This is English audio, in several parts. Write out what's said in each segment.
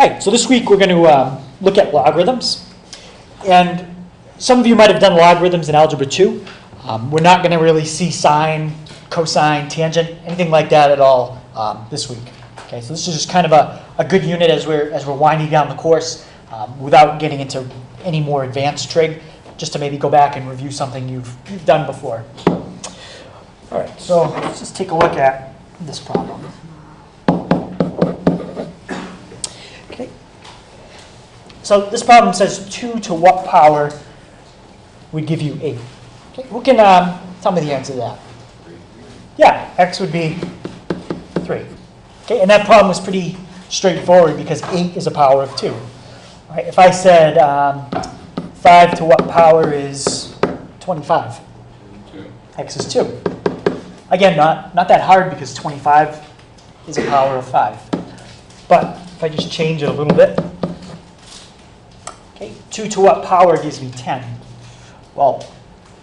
All right, so this week we're going to look at logarithms. And some of you might have done logarithms in Algebra 2. We're not going to really see sine, cosine, tangent, anything like that at all this week. Okay, so this is just kind of a good unit as we're winding down the course without getting into any more advanced trig, just to maybe go back and review something you've done before. All right, so let's just take a look at this problem. Okay. So this problem says 2 to what power would give you 8? Okay, who can tell me the answer to that? Yeah, x would be 3. Okay, and that problem was pretty straightforward because 8 is a power of 2. All right, if I said 5 to what power is 25? 2. X is 2. Again, not that hard because 25 is a power of 5. But if I just change it a little bit, okay, 2 to what power gives me 10? Well,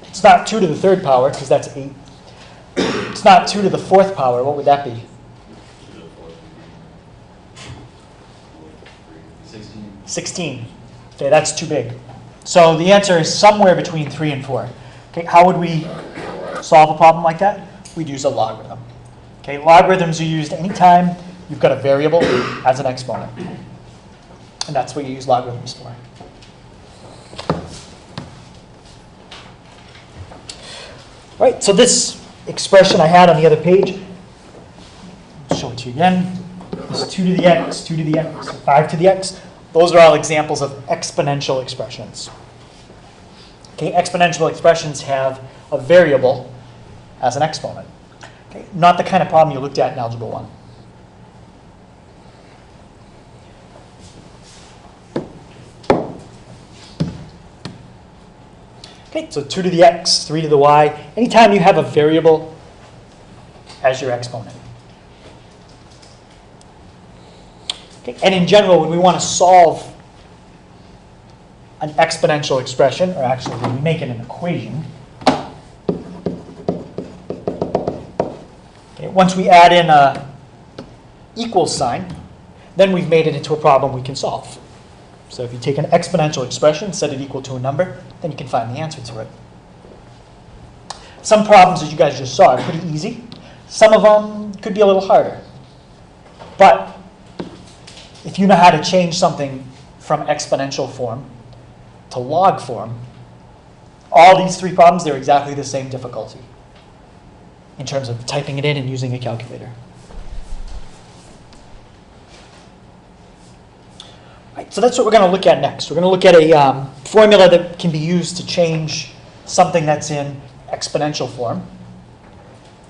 it's not 2 to the third power because that's 8. It's not 2 to the fourth power. What would that be? 16. Okay, that's too big. So the answer is somewhere between 3 and 4. Okay, how would we solve a problem like that? We'd use a logarithm. Okay, logarithms are used anytime you've got a variable as an exponent. And that's what you use logarithms for. Right, so this expression I had on the other page, I'll show it to you again. This is 2 to the x, 2 to the x, 5 to the x. Those are all examples of exponential expressions. Okay, exponential expressions have a variable as an exponent. Okay, not the kind of problem you looked at in Algebra 1. Okay, so 2 to the x, 3 to the y. Anytime you have a variable as your exponent. Okay, and in general, when we want to solve an exponential expression, or actually when we make it an equation, okay, once we add in a equals sign, then we've made it into a problem we can solve. So if you take an exponential expression, set it equal to a number, then you can find the answer to it. Some problems, as you guys just saw, are pretty easy. Some of them could be a little harder. But if you know how to change something from exponential form to log form, all these 3 problems, they're exactly the same difficulty in terms of typing it in and using a calculator. Right, so that's what we're going to look at next. We're going to look at a formula that can be used to change something that's in exponential form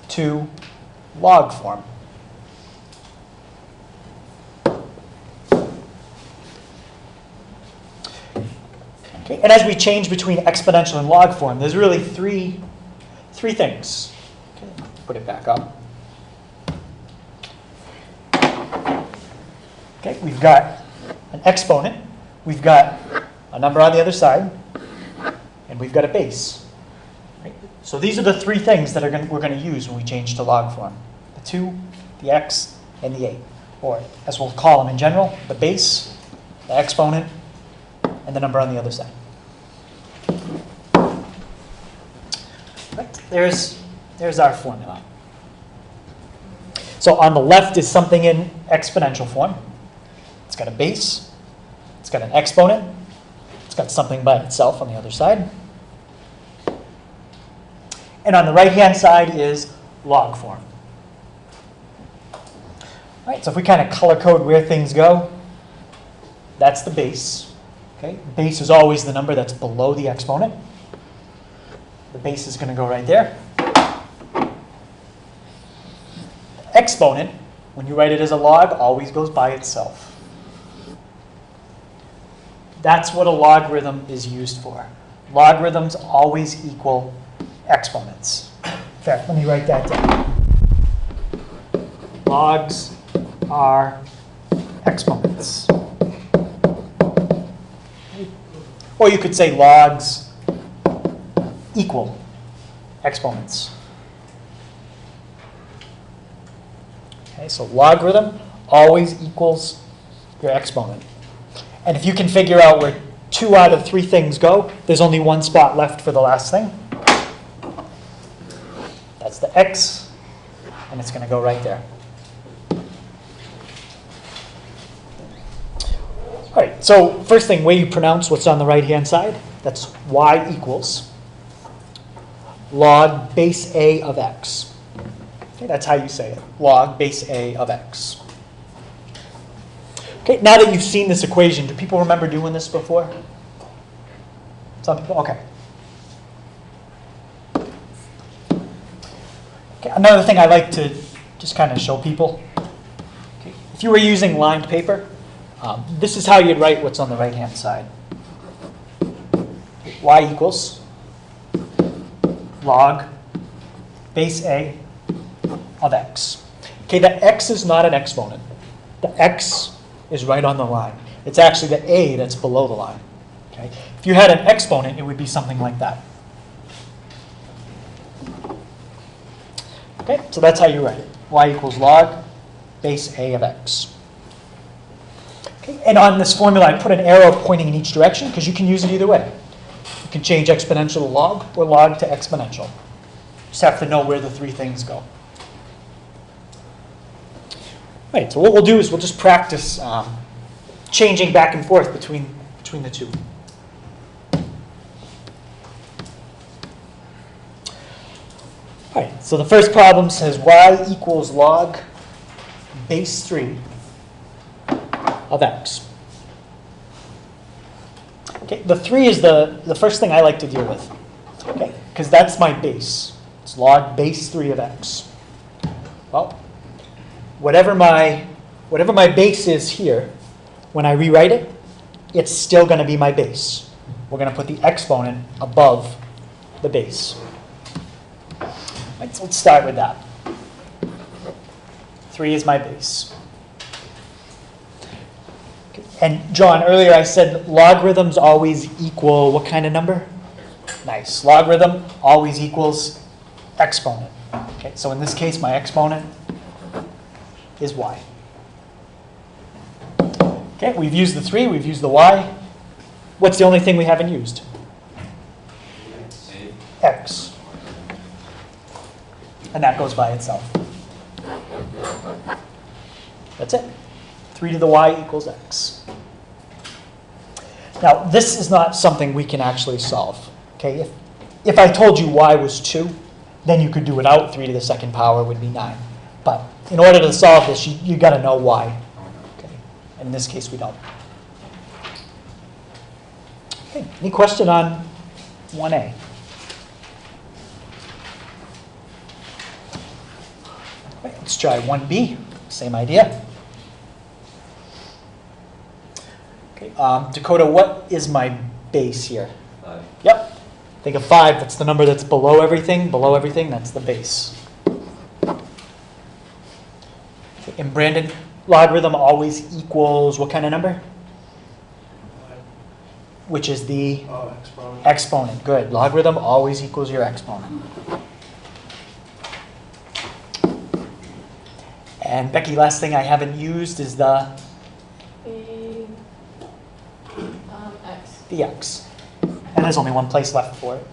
to log form. Okay, and as we change between exponential and log form, there's really three things. Okay, put it back up. Okay, we've got an exponent, we've got a number on the other side, and we've got a base. Right? So these are the 3 things that we're going to use when we change to log form. The 2, the x, and the 8. Or, as we'll call them in general, the base, the exponent, and the number on the other side. Right, there's our formula. So on the left is something in exponential form. It's got a base, it's got an exponent, it's got something by itself on the other side. And on the right-hand side is log form. All right, so if we kind of color code where things go, that's the base. Okay, base is always the number that's below the exponent. The base is going to go right there. The exponent, when you write it as a log, always goes by itself. That's what a logarithm is used for. Logarithms always equal exponents. In fact, let me write that down. Logs are exponents. Or you could say logs equal exponents. Okay, so logarithm always equals your exponent. And if you can figure out where 2 out of 3 things go, there's only 1 spot left for the last thing. That's the x, and it's going to go right there. All right, so first thing, way you pronounce what's on the right-hand side, that's y equals log base a of x. Okay, that's how you say it, log base a of x. Okay, now that you've seen this equation, do people remember doing this before? Some people? Okay. Okay, another thing I like to just kind of show people. Okay, if you were using lined paper, this is how you'd write what's on the right-hand side. Y equals log base a of x. Okay, the x is not an exponent. The x is right on the line. It's actually the a that's below the line. Okay? If you had an exponent, it would be something like that. Okay, so that's how you write it. Y equals log base a of x. Okay, and on this formula, I put an arrow pointing in each direction because you can use it either way. You can change exponential to log or log to exponential. Just have to know where the 3 things go. Right, so what we'll do is we'll just practice changing back and forth between the 2. All right, so the first problem says y equals log base 3 of x. Okay, the 3 is the first thing I like to deal with, okay, because that's my base. It's log base 3 of x. Well, whatever my base is here, when I rewrite it, it's still going to be my base. We're going to put the exponent above the base. Right, so let's start with that. 3 is my base. Okay. And John, earlier I said logarithms always equal what kind of number? Nice. Logarithm always equals exponent. Okay, so in this case, my exponent is y. Okay, we've used the 3, we've used the y. What's the only thing we haven't used? X. And that goes by itself. That's it. 3 to the y equals x. Now, this is not something we can actually solve. Okay, if I told you y was 2, then you could do it out. 3 to the second power would be 9. But in order to solve this, you got to know y. Okay, and in this case, we don't. Okay, any question on 1a? Right, let's try 1b. Same idea. Okay, Dakota, what is my base here? 5. Yep. Think of 5. That's the number that's below everything. Below everything, that's the base. Okay, and Brandon, logarithm always equals what kind of number? Which is the exponent. exponent. Good. Logarithm always equals your exponent. And Becky, last thing I haven't used is the X. the x. And there's only one place left for it.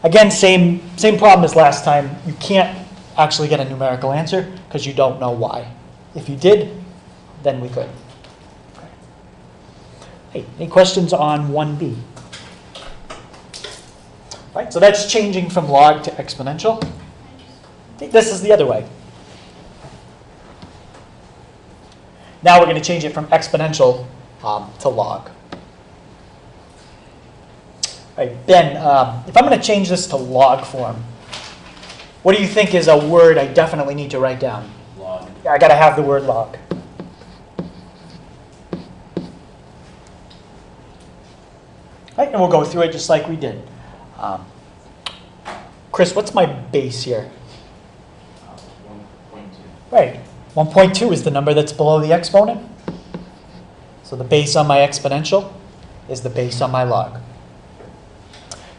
Again, same problem as last time. You can't actually get a numerical answer because you don't know why. If you did, then we could. Hey, any questions on 1b? Right, so that's changing from log to exponential. This is the other way. Now we're going to change it from exponential to log. All right, Ben, if I'm going to change this to log form, what do you think is a word I definitely need to write down? Log. Yeah, I got to have the word log. All right, and we'll go through it just like we did. Chris, what's my base here? 1.2. Right, 1.2 is the number that's below the exponent. So the base on my exponential is the base on my log.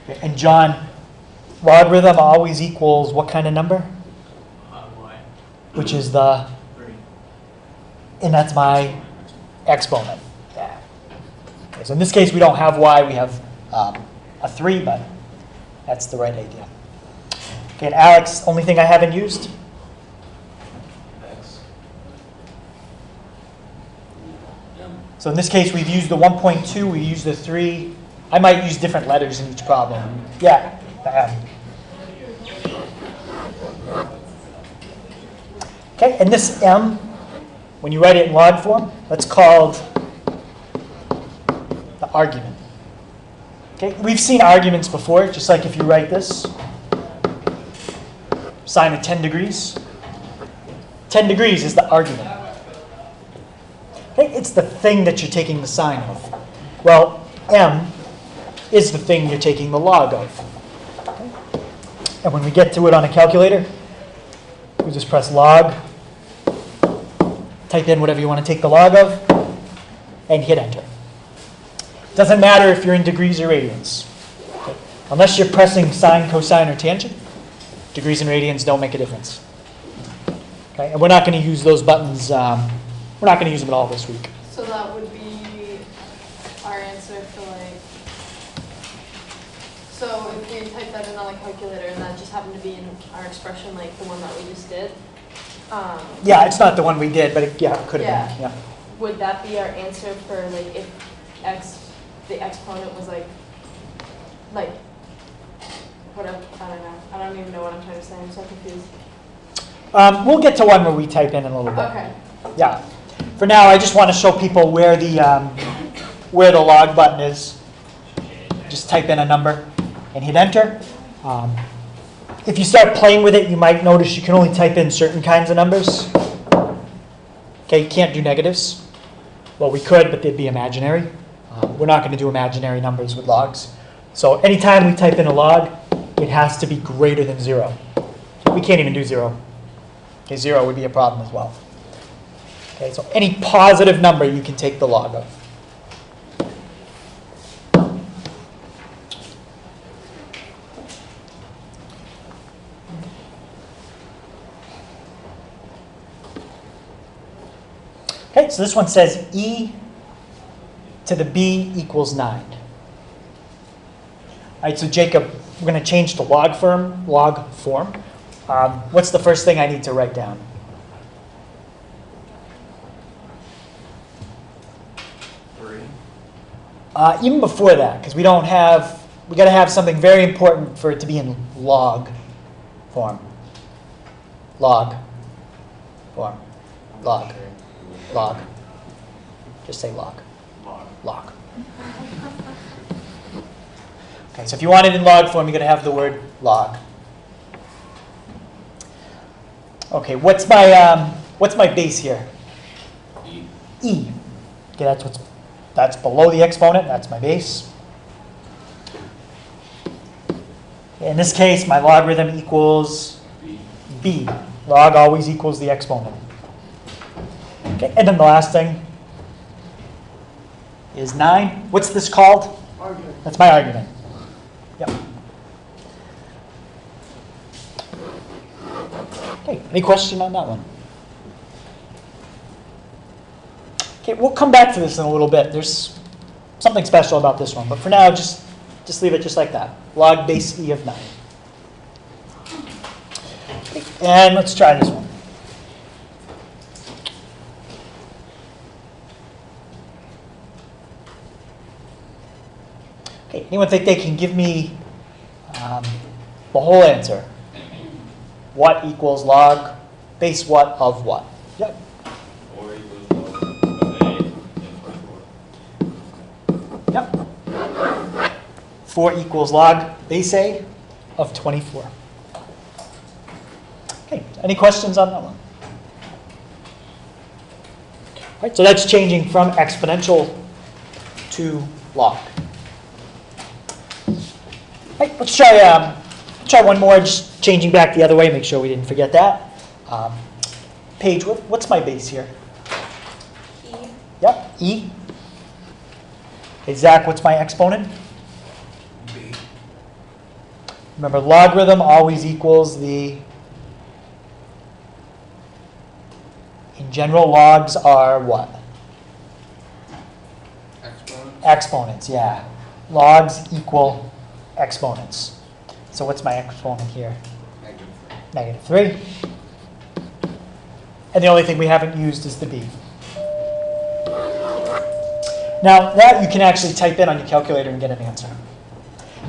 Okay, and John, logarithm always equals what kind of number? Y. Which is the 3. and that's my exponent. Yeah. Okay, so in this case, we don't have y, we have a 3, but that's the right idea. Okay, and Alex, only thing I haven't used? X. So in this case, we've used the 1.2, we used the 3. I might use different letters in each problem. Yeah. Okay, and this m, when you write it in log form, that's called the argument. Okay, we've seen arguments before, just like if you write this, sine of 10 degrees. 10 degrees is the argument. Okay, it's the thing that you're taking the sine of. Well, m is the thing you're taking the log of. Okay? And when we get to it on a calculator, we just press log, type in whatever you want to take the log of, and hit enter. Doesn't matter if you're in degrees or radians. Okay? Unless you're pressing sine, cosine, or tangent, degrees and radians don't make a difference. Okay? And we're not going to use those buttons. We're not going to use them at all this week. So that would be our answer for like, so if we type that in on a calculator and that just happened to be in our expression, like the one that we just did. Yeah, it's not the one we did, but it could have been. Yeah. Would that be our answer for like if the exponent was like whatever, I don't know. I don't even know what I'm trying to say. I'm so confused. We'll get to one where we type in a little bit. Okay. Yeah. For now, I just want to show people where the log button is. Just type in a number and hit enter. If you start playing with it, you might notice you can only type in certain kinds of numbers. Okay, you can't do negatives. Well, we could, but they'd be imaginary. We're not going to do imaginary numbers with logs. So anytime we type in a log, it has to be greater than 0. We can't even do 0. Okay, 0 would be a problem as well. Okay, so any positive number you can take the log of. Okay, so this one says e to the b equals 9. All right, so Jacob, we're going to change to log form. What's the first thing I need to write down? Even before that, because we got to have something very important for it to be in log form. Log form. Log. Log. Just say log. Log. Okay, so if you want it in log form, you're going to have the word log. Okay, what's my base here? E. E. Okay, that's below the exponent. That's my base. In this case, my logarithm equals b. Log always equals the exponent. Okay, and then the last thing is 9. What's this called? Argument. That's my argument. Yep. Okay, any question on that one? Okay, we'll come back to this in a little bit. There's something special about this one, but for now, just leave it just like that. Log base e of 9. Okay, and let's try this one. Okay, anyone think they can give me the whole answer? What equals log base what of what? Yep. 4 equals log of A and 24. Yep. 4 equals log base A of 24. Okay, any questions on that one? All right, so that's changing from exponential to log. All right, let's try one more, just changing back the other way, make sure we didn't forget that. Paige, what's my base here? E. Yep, E. Okay, Zach, what's my exponent? B. Remember, logarithm always equals the In general, logs are what? Exponents? Exponents, yeah. Logs equal exponents. So what's my exponent here? -3. -3. And the only thing we haven't used is the b. Now, that you can actually type in on your calculator and get an answer.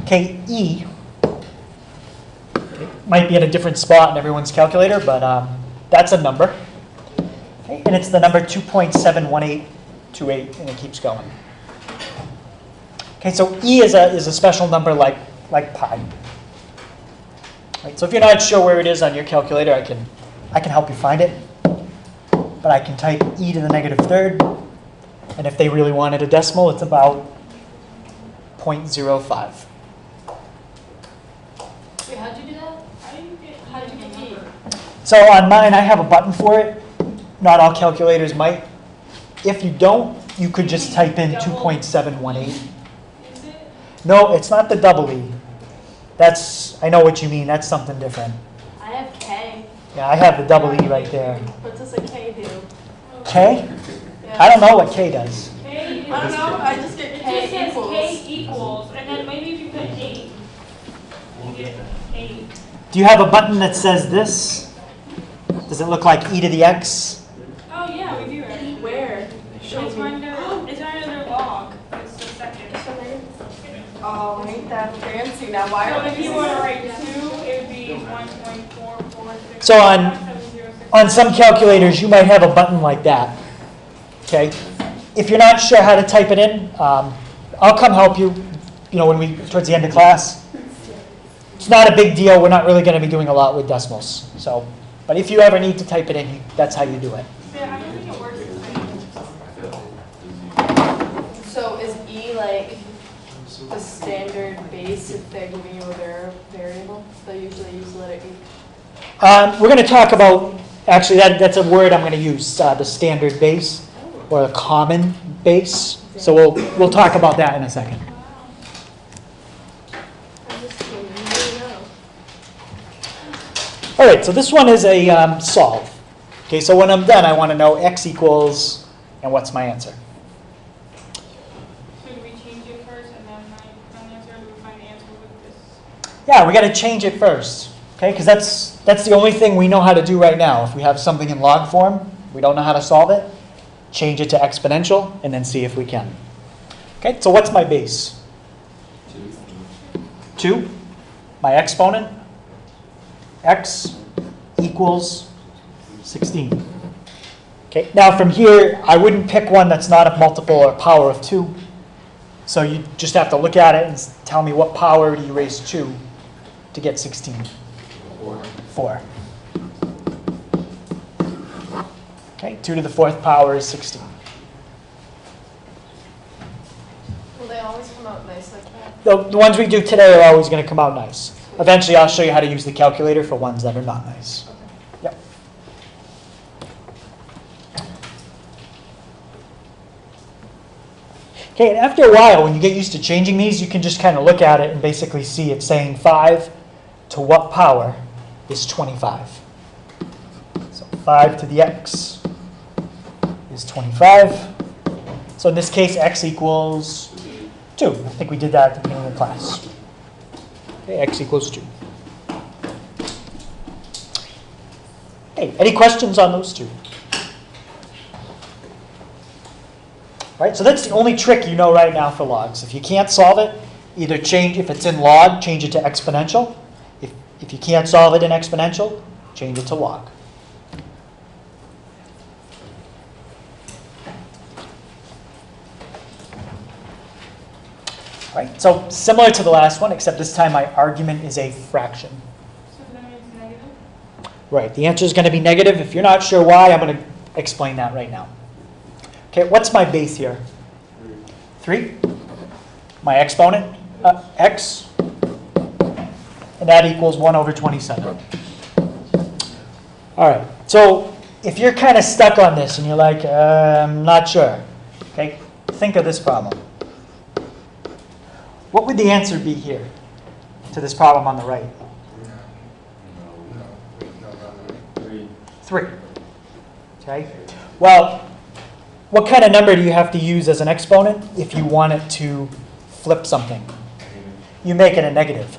Okay, e might be in a different spot in everyone's calculator, but that's a number. Okay, and it's the number 2.71828, and it keeps going. Okay, so e is a special number like pi. Right, so if you're not sure where it is on your calculator, I can help you find it. But I can type e to the -3rd, and if they really wanted a decimal, it's about 0.05. Wait, how'd you do that? How did you get E? So on mine, I have a button for it. Not all calculators might. If you don't, you could just type in 2.718. Is it? No, it's not the double E. I know what you mean. That's something different. I have K. Yeah, I have the double E right there. What does a K do? K? Yeah. I don't know what K does. K I don't know. I just get It K just says equals. K equals, and then maybe if you put 8, you get 8. Do you have a button that says this? Does it look like e to the x? Oh yeah, we do it. Where? It's under their log. It's the second. Oh, ain't that fancy now? Why So are if we you want to write 2, it would be 1.446. So on some calculators, you might have a button like that. Okay. If you're not sure how to type it in, I'll come help you. Towards the end of class. It's not a big deal. We're not really going to be doing a lot with decimals. So, but if you ever need to type it in, that's how you do it. Yeah, I don't think it works the same. So is E like the standard base if they're giving you a variable? They usually use letter E. We're going to talk about, actually, that's a word I'm going to use, the standard base or the common base. So we'll talk about that in a second. I'm just kidding. You really know. All right, so this one is a solve. Okay, so when I'm done, I want to know x equals, and what's my answer? Should we change it first and then find the answer, or do we find the answer with this? Yeah, we got to change it first. Okay, because that's the only thing we know how to do right now. If we have something in log form, we don't know how to solve it, change it to exponential, and then see if we can. Okay, so what's my base? 2. My exponent, x equals 16. Okay, now from here, I wouldn't pick one that's not a multiple or power of 2. So you just have to look at it and tell me what power do you raise 2 to get 16? 4. Okay, 2 to the 4th power is 16. Will they always come out nice like that? The ones we do today are always going to come out nice. Eventually, I'll show you how to use the calculator for ones that are not nice. Yep. Okay, and after a while, when you get used to changing these, you can just kind of look at it and basically see it's saying 5 to what power is 25. So 5 to the x is 25. So in this case, x equals 2. I think we did that at the beginning of the class. Okay, x equals 2. Hey, any questions on those two? All right, so that's the only trick you know right now for logs. If you can't solve it, either change, if it's in log, change it to exponential. If you can't solve it in exponential, change it to log. All right, so similar to the last one, except this time my argument is a fraction. So that means negative? Right, the answer is going to be negative. If you're not sure why, I'm going to explain that right now. Okay, what's my base here? 3. My exponent, x, and that equals 1 over 27. All right, so if you're kind of stuck on this and you're like, I'm not sure, okay, think of this problem. What would the answer be here to this problem on the right? 3. Okay. Well, what kind of number do you have to use as an exponent if you want it to flip something? You make it a negative.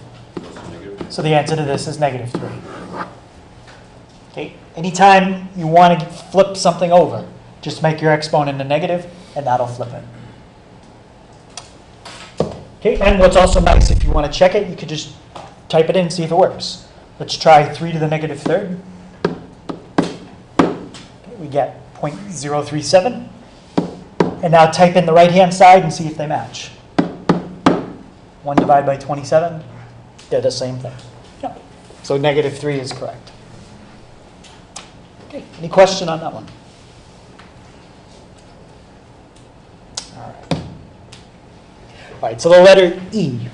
So the answer to this is -3. Okay. Anytime you want to flip something over, just make your exponent a negative, and that'll flip it. Okay, and what's also nice, if you want to check it, you could just type it in and see if it works. Let's try 3 to the -3rd. Okay, we get 0.037. And now type in the right-hand side and see if they match. 1 divided by 27, they're the same thing. Yeah. So -3 is correct. Okay, any question on that one? All right. All right, so the letter E.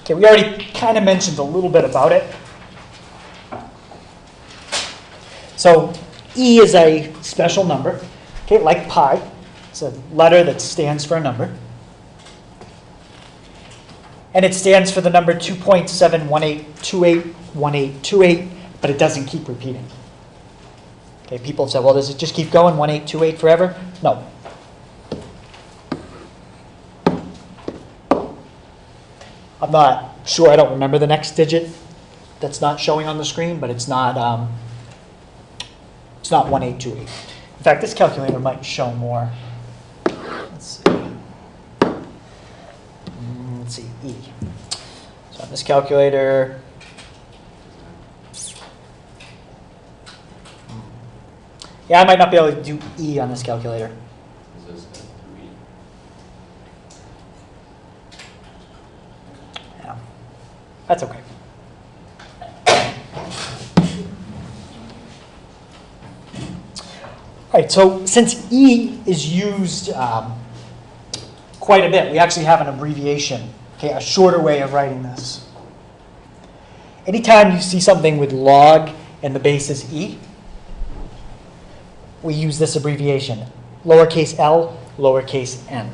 Okay, we already kind of mentioned a little bit about it. So E is a special number, okay, like pi. It's a letter that stands for a number. And it stands for the number 2.718281828, but it doesn't keep repeating. Okay, people have said, well, does it just keep going, 1828 forever? No. I'm not sure, I don't remember the next digit that's not showing on the screen, but it's not 1828. In fact, this calculator might show more. Let's see, E. So on this calculator, yeah, I might not be able to do E on this calculator. Yeah, that's okay. All right, so since E is used quite a bit, we actually have an abbreviation, okay, a shorter way of writing this. Anytime you see something with log and the base is E, we use this abbreviation, lowercase l, lowercase n.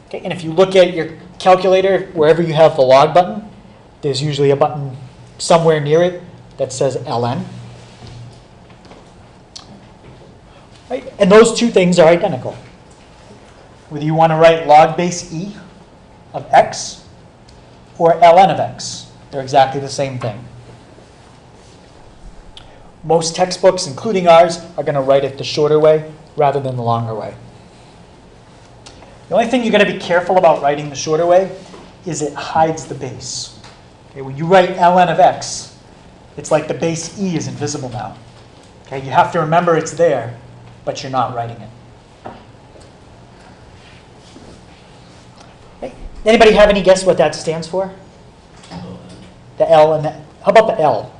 Okay, and if you look at your calculator, wherever you have the log button, there's usually a button somewhere near it that says ln. Right? And those two things are identical. Whether you want to write log base e of x or ln of x, they're exactly the same thing. Most textbooks, including ours, are going to write it the shorter way rather than the longer way. The only thing you're going to be careful about writing the shorter way is it hides the base. Okay, when you write ln of x, it's like the base e is invisible now. Okay, you have to remember it's there, but you're not writing it. Okay. Anybody have any guess what that stands for? The L and the, how about the L?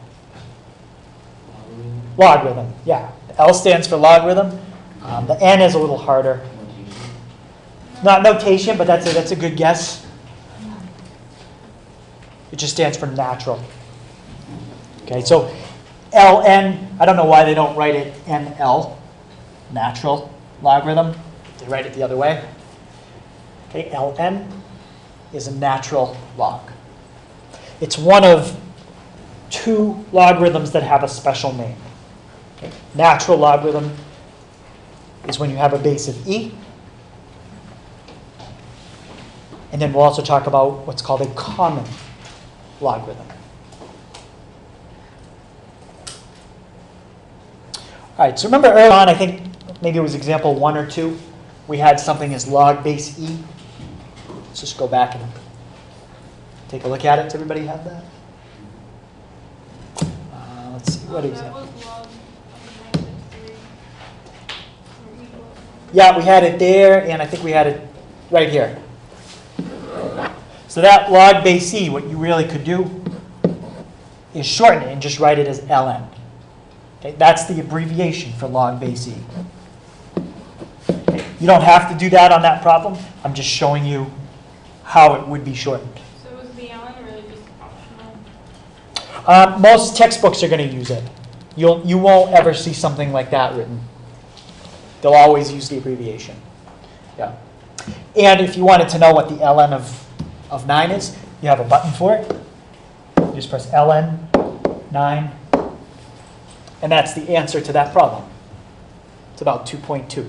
Logarithm, yeah. The L stands for logarithm. The N is a little harder. Not notation, but that's a good guess. It just stands for natural. Okay, so ln, I don't know why they don't write it NL, natural logarithm. They write it the other way. Okay, ln is a natural log. It's one of two logarithms that have a special name. Okay. Natural logarithm is when you have a base of e. And then we'll also talk about what's called a common logarithm. All right, so remember earlier on, I think maybe it was example 1 or 2, we had something as log base e. Let's just go back and take a look at it. Does everybody have that? Let's see, what example? That was log -3. Yeah, we had it there, and I think we had it right here. So that log base e, what you really could do is shorten it and just write it as ln. Okay, that's the abbreviation for log base e. Okay, you don't have to do that on that problem. I'm just showing you how it would be shortened. So was the ln really just optional? Most textbooks are going to use it. You won't ever see something like that written. They'll always use the abbreviation. Yeah. And if you wanted to know what the ln of 9 is, you have a button for it. You just press ln 9, and that's the answer to that problem. It's about 2.2.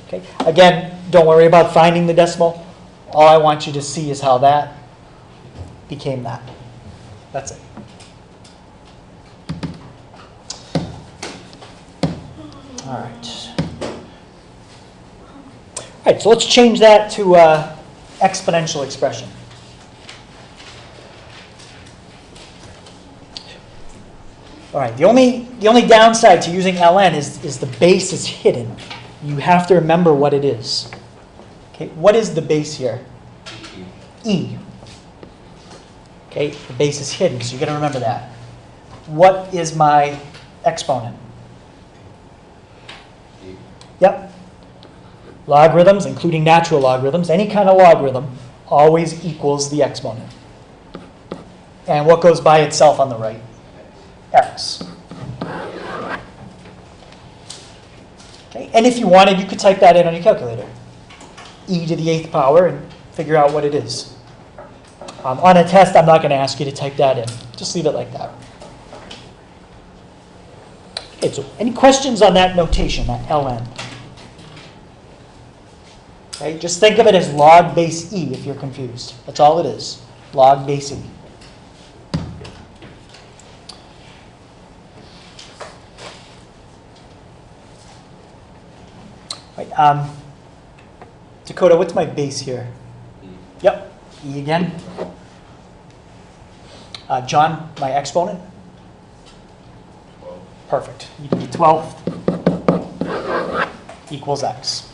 Okay? Again, don't worry about finding the decimal. All I want you to see is how that became that. That's it. All right. All right, so let's change that to exponential expression. All right, the only downside to using ln is the base is hidden. You have to remember what it is. Okay, what is the base here? E. Okay, the base is hidden, so you got to remember that. What is my exponent? Yep. Logarithms, including natural logarithms, any kind of logarithm, always equals the exponent. And what goes by itself on the right? X. Okay, and if you wanted, you could type that in on your calculator. E to the 8th power and figure out what it is. On a test, I'm not going to ask you to type that in. Just leave it like that. Okay, so any questions on that notation, that ln? Okay, just think of it as log base e if you're confused. That's all it is, log base e. Right, Dakota, what's my base here? E. Yep, e again. John, my exponent? 12. Perfect. E to the 12th equals x.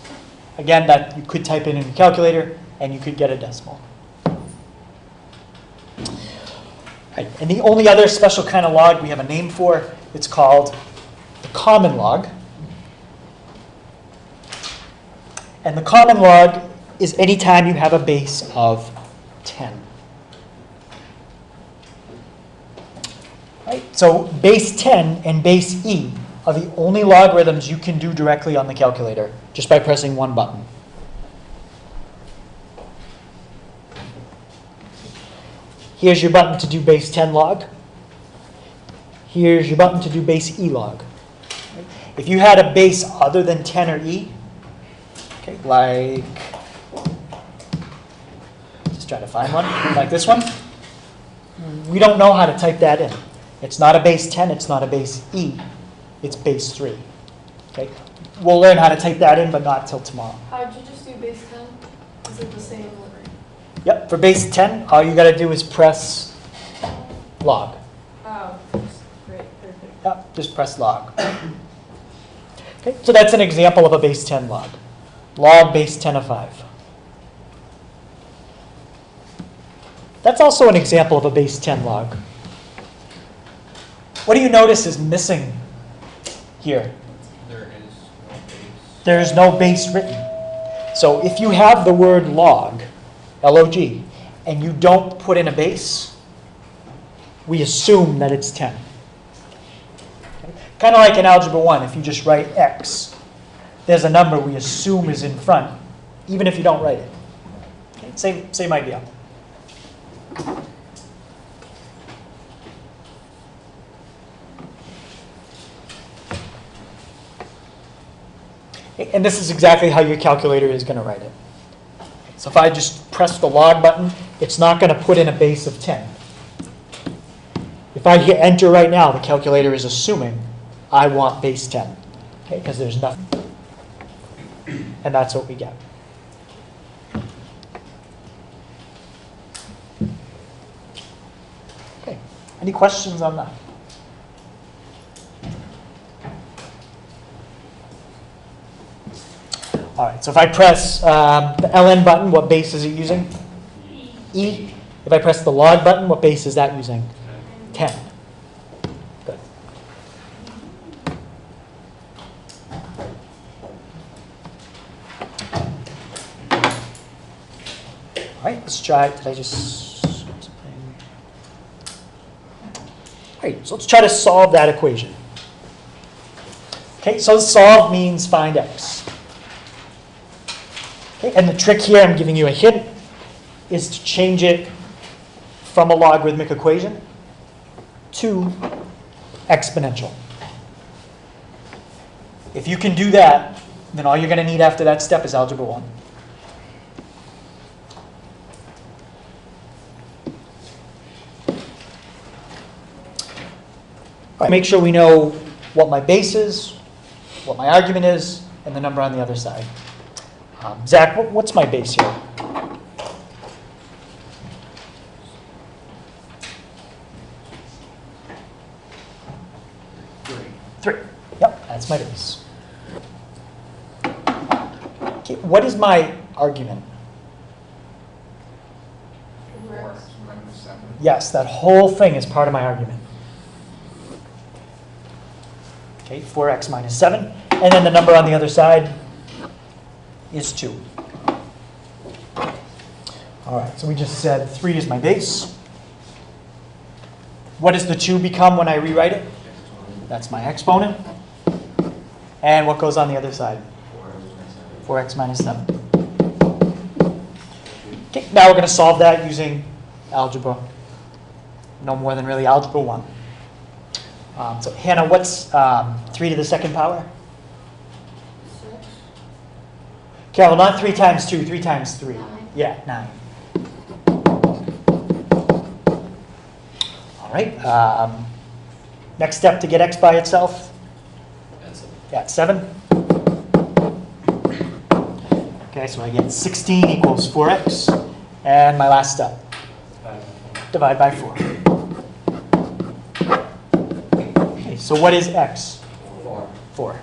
Again, that you could type in your calculator, and you could get a decimal. Right, and the only other special kind of log we have a name for, it's called the common log. And the common log is any time you have a base of 10. Right, so base 10 and base e are the only logarithms you can do directly on the calculator, just by pressing one button. Here's your button to do base 10 log. Here's your button to do base e log. If you had a base other than 10 or e, okay, like, just try to find one, like this one, we don't know how to type that in. It's not a base 10, it's not a base e. It's base 3. Okay? We'll learn how to type that in, but not till tomorrow. How'd you just do base 10? Is it the same? Yep, for base 10, all you got to do is press log. Oh, great, perfect. Yep, just press log. Okay, so that's an example of a base 10 log. Log base 10 of 5. That's also an example of a base 10 log. What do you notice is missing here? There is no base. There is no base written. So if you have the word log, L-O-G, and you don't put in a base, we assume that it's 10. Okay? Kind of like in Algebra 1, if you just write x, there's a number we assume is in front, even if you don't write it. Okay? Same idea. And this is exactly how your calculator is going to write it. So if I just press the log button, it's not going to put in a base of 10. If I hit enter right now, the calculator is assuming I want base 10, okay, because there's nothing. And that's what we get. Okay, any questions on that? All right, so if I press the ln button, what base is it using? E. If I press the log button, what base is that using? 10. Good. All right, let's try it. Did I just skip something? All right, so let's try to solve that equation. Okay, so solve means find x. Okay, and the trick here, I'm giving you a hint, is to change it from a logarithmic equation to exponential. If you can do that, then all you're going to need after that step is algebra 1. All right, make sure we know what my base is, what my argument is, and the number on the other side. Zach, what's my base here? 3. Yep, that's my base. Okay, what is my argument? 4 minus 7. Yes, that whole thing is part of my argument. Okay, 4x minus 7. And then the number on the other side is 2. All right, so we just said 3 is my base. What does the 2 become when I rewrite it? That's my exponent. And what goes on the other side? 4x minus 7. Okay, now we're going to solve that using algebra. No more than really algebra 1. So Hannah, what's 3 to the second power? 6. Carol, not 3 times 2, 3 times 3. 9. Yeah, 9. All right. Next step to get x by itself? Yeah, 7. Okay, so I get 16 equals 4x. And my last step, divide by 4. Okay, so what is x? 4.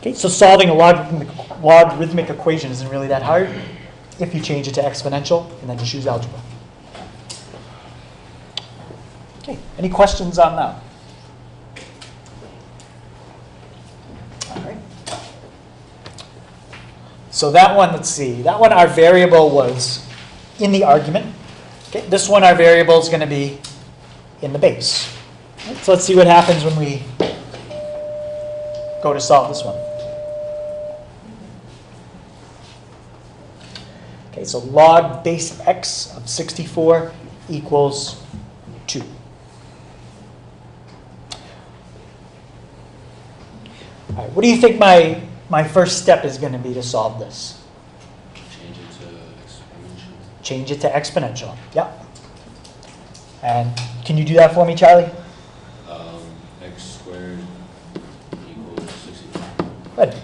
Okay, so solving a logarithmic equation isn't really that hard if you change it to exponential and then just use algebra. Okay, any questions on that? All right. So that one, let's see. That one, our variable was in the argument. Okay, this one, our variable is going to be in the base. Right, so let's see what happens when we go to solve this one. Okay, so log base x of 64 equals 2. All right, what do you think my first step is going to be to solve this? Change it to exponential. Change it to exponential. Yep. And can you do that for me, Charlie? X squared equals 64. Good.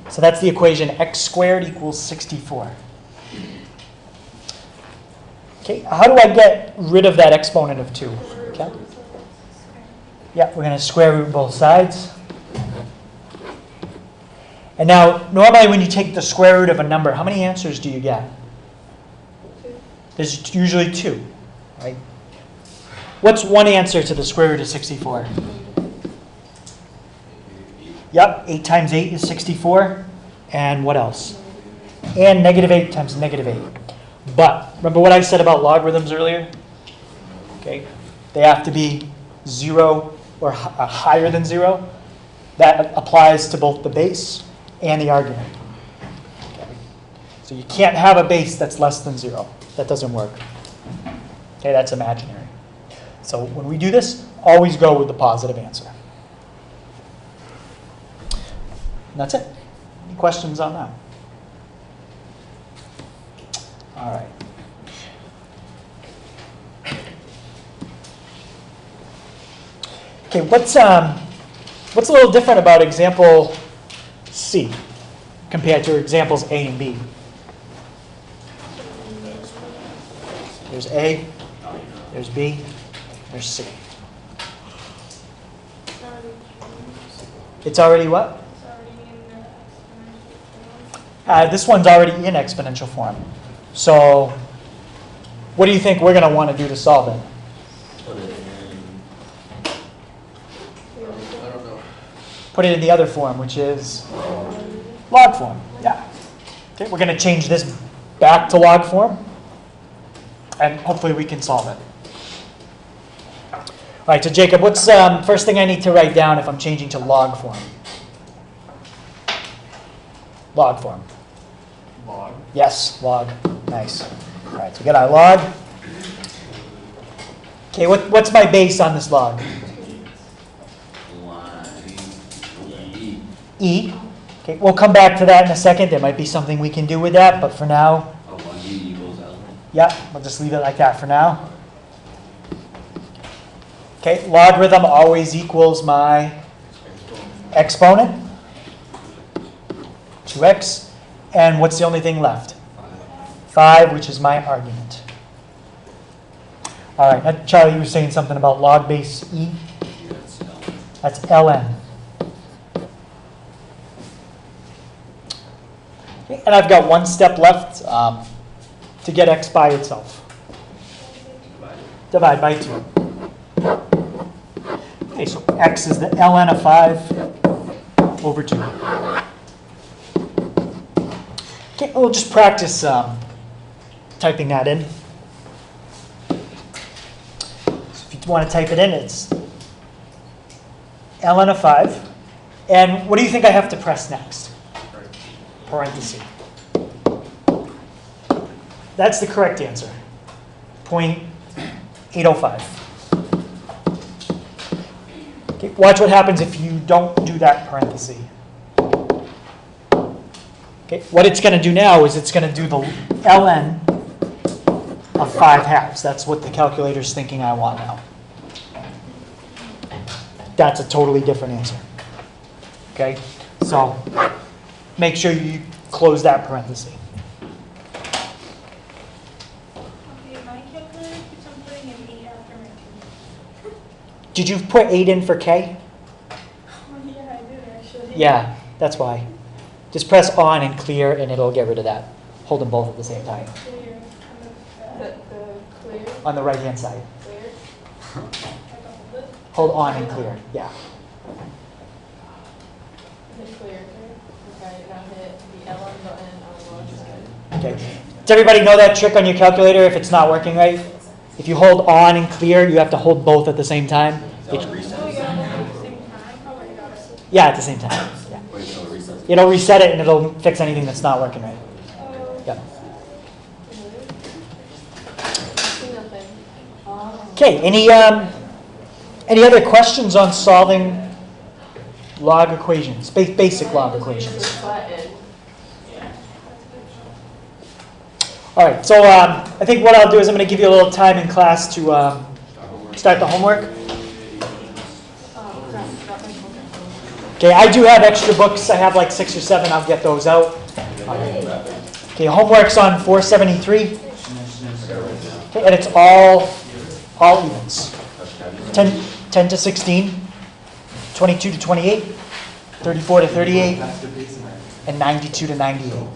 So that's the equation x squared equals 64. Okay, how do I get rid of that exponent of 2? Okay. Yeah, we're going to square root both sides. And now, normally when you take the square root of a number, how many answers do you get? 2. There's usually 2, right? What's one answer to the square root of 64? Yep, 8 times 8 is 64. And what else? And negative 8 times negative 8. But remember what I said about logarithms earlier? Okay, they have to be 0 or higher than 0. That applies to both the base and the argument. Okay. So you can't have a base that's less than 0. That doesn't work. Okay, that's imaginary. So when we do this, always go with the positive answer. And that's it. Any questions on that? All right. Okay, what's a little different about example C compared to examples A and B? There's A, there's B, there's C. It's already what? It's already in the exponential form. This one's already in exponential form. So what do you think we're going to want to do to solve it? Put it in. I don't know. Put it in the other form, which is log form. Yeah. Okay, we're going to change this back to log form, and hopefully we can solve it. All right, so Jacob, what's first thing I need to write down if I'm changing to log form? Log form. Log. Yes, log. Nice. All right, so we got our log. Okay, what's my base on this log? Line. e. Okay, we'll come back to that in a second. There might be something we can do with that, but for now, Oh, 1e equals L. yeah, we'll just leave it like that for now. Okay, logarithm always equals my exponent, 2x, and what's the only thing left? 5, which is my argument. All right, now, Charlie, you were saying something about log base e? That's L. That's ln. Okay, and I've got one step left to get x by itself. Divide by 2. Okay, so x is the ln of 5 over 2. Okay, we'll just practice typing that in. So if you want to type it in, it's ln of 5. And what do you think I have to press next? Parenthesis. That's the correct answer. 0.805. Okay, watch what happens if you don't do that parenthesis. Okay, what it's going to do now is it's going to do the ln of 5 halves. That's what the calculator's thinking I want now. That's a totally different answer. Okay, so make sure you close that parenthesis. Okay, my calculator keeps on putting an 8 after my 2. Did you put 8 in for k? Oh, yeah, I did actually. Yeah, that's why. Just press on and clear, and it'll get rid of that. Hold them both at the same time. Clear. The clear, On the right-hand side. clear. I don't hold it. Hold on and clear. Yeah. The clear. Okay, now hit the ln button on the lower side. Okay. Does everybody know that trick on your calculator if it's not working right? If you hold on and clear, you have to hold both at the same time. Oh, you gotta hold it at the same time? Oh, I got it. Yeah, at the same time. Yeah. Wait, so it resets. It'll reset it and it'll fix anything that's not working right. Oh. Yep. See nothing. Oh. Okay. Any other questions on solving log equations, basic log equations? Button. All right. So I think what I'll do is I'm going to give you a little time in class to start the homework. Oh, crap, forgot my phone. Okay, I do have extra books. I have like 6 or 7. I'll get those out. Okay, homework's on 473. Okay, and it's all evens. 10 to 16, 22 to 28, 34 to 38, and 92 to 98.